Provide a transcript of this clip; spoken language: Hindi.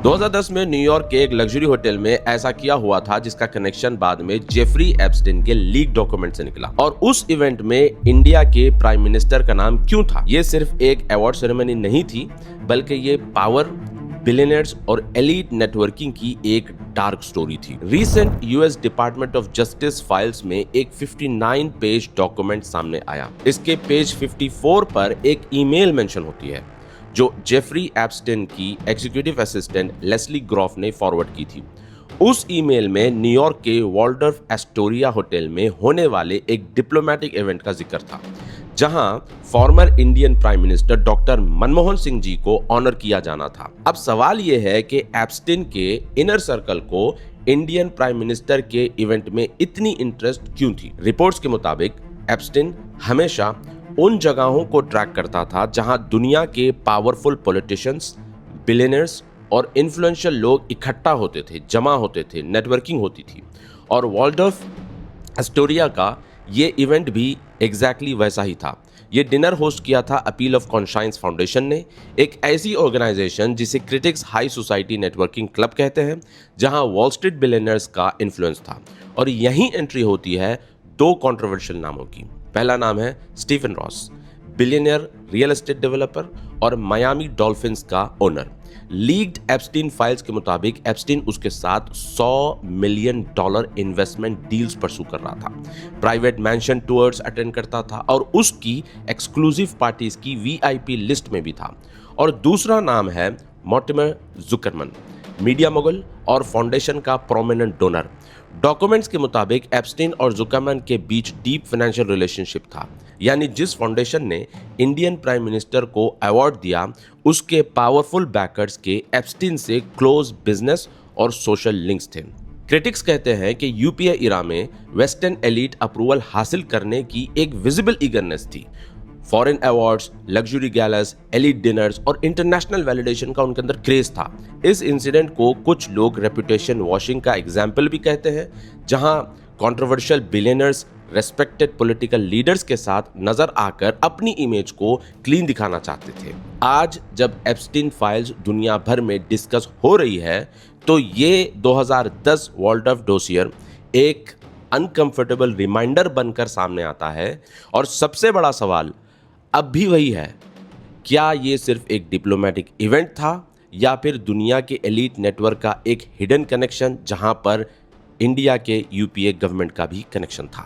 2010 में न्यूयॉर्क के एक लग्जरी होटल में ऐसा किया हुआ था जिसका कनेक्शन बाद में जेफरी एप्स्टीन के लीक डॉक्यूमेंट से निकला। और उस इवेंट में इंडिया के प्राइम मिनिस्टर का नाम क्यों था? ये सिर्फ एक अवार्ड सेरेमनी नहीं थी, बल्कि ये पावर, बिलियनर्स और एलीट नेटवर्किंग की एक डार्क स्टोरी थी। Recent US department of justice files में एक 59 पेज डॉक्यूमेंट सामने आया। इसके पेज 54 पर एक ईमेल मेंशन होती है जो जेफरी एप्स्टीन की एग्जीक्यूटिव असिस्टेंट लेस्ली ग्रॉफ ने फॉरवर्ड की थी। उस ईमेल में न्यूयॉर्क के वॉल्डोर्फ एस्टोरिया होटल में होने वाले एक डिप्लोमेटिक इवेंट का जिक्र था, जहां former Indian prime minister doctor Manmohan Singh ji को ऑनर किया जाना था। अब सवाल यह है कि एप्स्टीन के इनर सर्कल को इंडियन प्राइम मिनिस्टर के इवेंट में इतनी इंटरेस्ट क्यों थी? रिपोर्ट्स के मुताबिक एप्स्टीन हमेशा उन जगहों को ट्रैक करता था जहां दुनिया के पावरफुल पॉलिटिशियंस, बिलियनर्स और इन्फ्लुएंशियल लोग इकट्ठा होते थे, जमा होते थे, नेटवर्किंग होती थी। और वॉल्डोर्फ एस्टोरिया का ये इवेंट भी एग्जैक्टली वैसा ही था। ये डिनर होस्ट किया था अपील ऑफ कॉन्शियंस फाउंडेशन ने, एक ऐसी ऑर्गेनाइजेशन जिसे critics high society networking club कहते हैं, जहां वॉल स्ट्रीट बिलियनर्स का इन्फ्लुएंस था। और यहीं एंट्री होती है दो कंट्रोवर्शियल नामों की। पहला नाम है Stephen Ross, billionaire real estate developer और मायामी डॉल्फिन्स का ओनर। लीक्ड एप्स्टीन फाइल्स के मुताबिक एप्स्टीन उसके साथ $100 मिलियन इन्वेस्टमेंट डील्स परसू कर रहा था, प्राइवेट मैंशन टूर्स अटेंड करता था और उसकी एक्सक्लूसिव पार्टीज की वीआईपी लिस्ट में भी था। और दूसरा नाम है मॉर्टिमर जुकरमन, मीडिया मोगल और फाउंडेशन का प्रोमिनेंट डोनर। डॉक्यूमेंट्स के मुताबिक एप्स्टीन और जुकरमन के बीच डीप फाइनेंशियल रिलेशनशिप था, यानी जिस फाउंडेशन ने इंडियन प्राइम मिनिस्टर को अवार्ड दिया, उसके पावरफुल बैकर्स के एप्स्टीन से क्लोज बिजनेस और सोशल लिंक्स थे। क्रिटिक्स कहते हैं कि यूपीए इरा में वेस्टर्न एलीट अप्रूवल हासिल करने की एक विजिबल ईगरनेस थी। Foreign awards, luxury galas, elite dinners और इंटरनेशनल वैलिडेशन का उनके अंदर क्रेज था। इस इंसिडेंट को कुछ लोग रेपुटेशन वॉशिंग का एग्जाम्पल भी कहते हैं, जहां controversial billionaires respected political leaders के साथ नजर आकर अपनी इमेज को क्लीन दिखाना चाहते थे। आज जब एप्स्टीन फाइल्स दुनिया भर में डिस्कस हो रही है, तो ये 2010 वॉल्डोर्फ डोसियर एक अनकंफर्टेबल रिमाइंडर बनकर सामने आता है। और सबसे बड़ा सवाल अब भी वही है, क्या ये सिर्फ एक डिप्लोमेटिक इवेंट था या फिर दुनिया के एलीट नेटवर्क का एक हिडन कनेक्शन, जहां पर इंडिया के यूपीए गवर्नमेंट का भी कनेक्शन था?